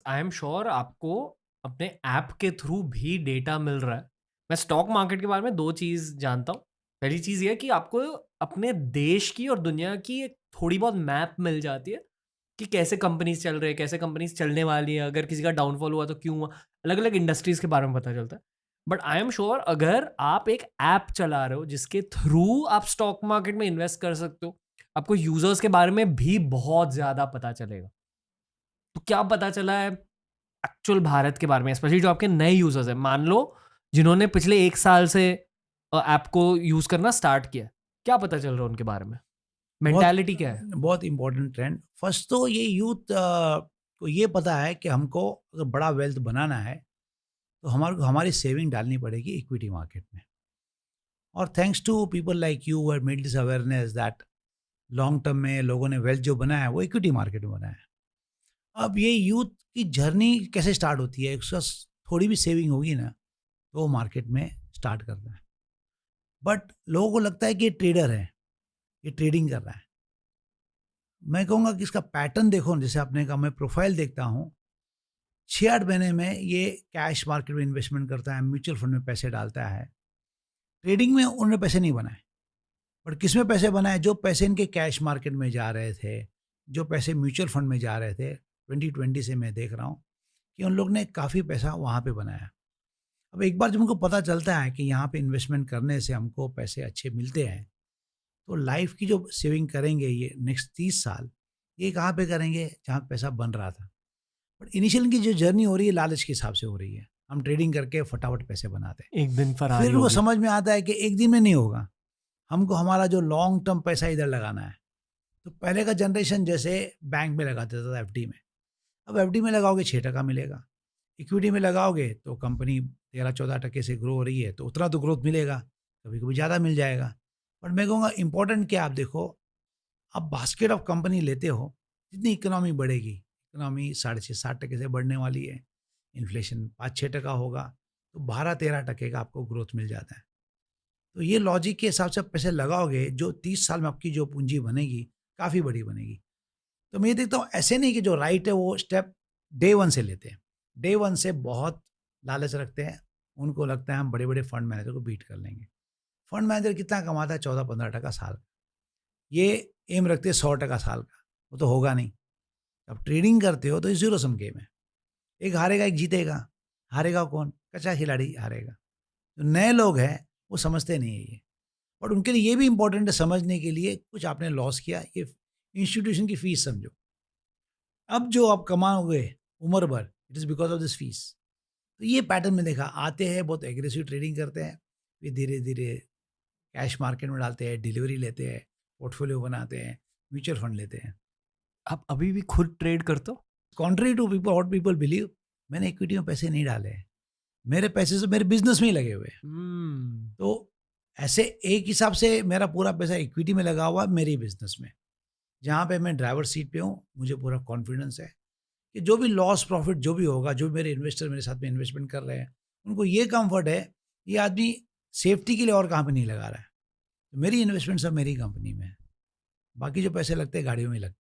I am sure आपको अपने app के थ्रू भी डेटा मिल रहा है। मैं स्टॉक मार्केट के बारे में 2 चीज़ जानता हूँ। पहली चीज़ ये है कि आपको अपने देश की और दुनिया की एक थोड़ी बहुत मैप मिल जाती है कि कैसे कंपनीज़ चल रहे हैं, कैसे कंपनीज़ चलने वाली हैं, अगर किसी का डाउनफॉल हुआ तो क्यों हुआ? अलग-अलग इंडस्ट्रीज़ के बारे में पता चलता है। बट आई एम श्योर अगर आप एक ऐप चला रहे हो जिसके थ्रू आप स्टॉक मार्केट में इन्वेस्ट कर सकते हो, आपको यूज़र्स के बारे में भी बहुत ज़्यादा पता चलेगा। तो क्या पता चला है एक्चुअल भारत के बारे में, स्पेशली जो आपके नए यूजर्स हैं, मान लो जिन्होंने पिछले 1 साल से ऐप को यूज करना स्टार्ट किया है, क्या पता चल रहा है उनके बारे में? बहुत मेंटालिटी क्या है? बहुत इम्पोर्टेंट ट्रेंड। फर्स्ट तो ये यूथ को ये पता है कि हमको अगर बड़ा वेल्थ बनाना है तो हमारे को हमारी सेविंग डालनी पड़ेगी इक्विटी मार्केट में। और thanks to people like you who made this awareness that long term में लोगों ने वेल्थ जो बनाया है वो इक्विटी मार्केट में बनाया है। अब ये यूथ की जर्नी कैसे स्टार्ट होती है, उसका थोड़ी भी सेविंग होगी ना तो वो मार्केट में स्टार्ट करता है। बट लोगों को लगता है कि ये ट्रेडर है, ये ट्रेडिंग कर रहा है। मैं कहूँगा कि इसका पैटर्न देखो, जैसे आपने कहा मैं प्रोफाइल देखता हूँ, 6-8 महीने में ये कैश मार्केट में इन्वेस्टमेंट करता है, म्यूचुअल फंड में पैसे डालता है। ट्रेडिंग में उन्होंने पैसे नहीं बनाए, बट किस में पैसे बनाए? जो पैसे इनके कैश मार्केट में जा रहे थे, जो पैसे म्यूचुअल फंड में जा रहे थे, 2020 से मैं देख रहा हूँ कि उन लोग ने काफ़ी पैसा वहाँ पे बनाया। अब एक बार जब उनको पता चलता है कि यहाँ पे इन्वेस्टमेंट करने से हमको पैसे अच्छे मिलते हैं, तो लाइफ की जो सेविंग करेंगे ये नेक्स्ट 30 साल, ये कहाँ पे करेंगे? जहाँ पैसा बन रहा था। बट इनिशियल इनकी जो जर्नी हो रही है लालच के हिसाब से हो रही है। हम ट्रेडिंग करके फटाफट पैसे बनाते हैं। एक दिन फरारी फिर उनको होगी। समझ में आता है कि एक दिन में नहीं होगा, हमको हमारा जो लॉन्ग टर्म पैसा इधर लगाना है। तो पहले का जनरेशन जैसे बैंक में लगा देता था एफडी में। अब एफडी में लगाओगे 6% मिलेगा। इक्विटी में लगाओगे तो कंपनी 13-14% से ग्रो हो रही है तो उतना तो ग्रोथ मिलेगा, कभी-कभी ज़्यादा मिल जाएगा। बट मैं कहूँगा इम्पोर्टेंट क्या, आप देखो, आप बास्केट ऑफ कंपनी लेते हो, जितनी इकोनॉमी बढ़ेगी, इकोनॉमी 6.5-7% से बढ़ने वाली है, इन्फ्लेशन 5-6% होगा, तो 12-13% का आपको ग्रोथ मिल जाता है। तो ये लॉजिक के हिसाब से आप पैसे लगाओगे, जो 30 साल में आपकी जो पूंजी बनेगी, काफ़ी बड़ी बनेगी। तो मैं ये देखता हूँ ऐसे नहीं कि जो राइट है वो स्टेप डे 1 से लेते हैं। डे 1 से बहुत लालच रखते हैं, उनको लगता है हम बड़े-बड़े फंड मैनेजर को बीट कर लेंगे। फंड मैनेजर कितना कमाता है? 14-15% साल। ये एम रखते हैं 100% साल का, वो तो होगा नहीं। अब ट्रेडिंग करते हो तो ये ज़ीरो सम गेम है। एक हारेगा, एक जीतेगा। हारेगा कौन? कच्चा खिलाड़ी हारेगा। जो नए लोग हैं, वो समझते नहीं है ये। और उनके लिए ये भी इम्पोर्टेंट है समझने के लिए, कुछ आपने लॉस किया, ये इंस्टीट्यूशन की फ़ीस समझो। अब जो आप कमाओगे उम्र भर, it is because of this fees. तो ये पैटर्न में देखा, आते हैं बहुत एग्रेसिव ट्रेडिंग करते हैं, फिर धीरे-धीरे कैश मार्केट में डालते हैं, डिलीवरी लेते हैं, पोर्टफोलियो बनाते हैं, म्यूचुअल फंड लेते हैं। आप अभी भी खुद ट्रेड करते हो? Contrary to people what people believe, मैंने इक्विटी में पैसे नहीं डाले हैं। मेरे पैसे से मेरे बिज़नेस में ही लगे हुए हैं। हम्म। तो ऐसे एक हिसाब से मेरा पूरा पैसा इक्विटी में लगा हुआ है मेरे ही बिज़नेस में। जहाँ पे मैं ड्राइवर सीट पे हूँ, मुझे पूरा कॉन्फिडेंस है कि जो भी लॉस प्रॉफ़िट जो भी होगा, जो मेरे इन्वेस्टर मेरे साथ में इन्वेस्टमेंट कर रहे हैं, उनको ये कम्फ़र्ट है, ये आदमी सेफ्टी के लिए और कहाँ पे नहीं लगा रहा है। तो मेरी इन्वेस्टमेंट सब मेरी कंपनी में है। बाकी जो पैसे लगते हैं गाड़ियों में ही लगते हैं।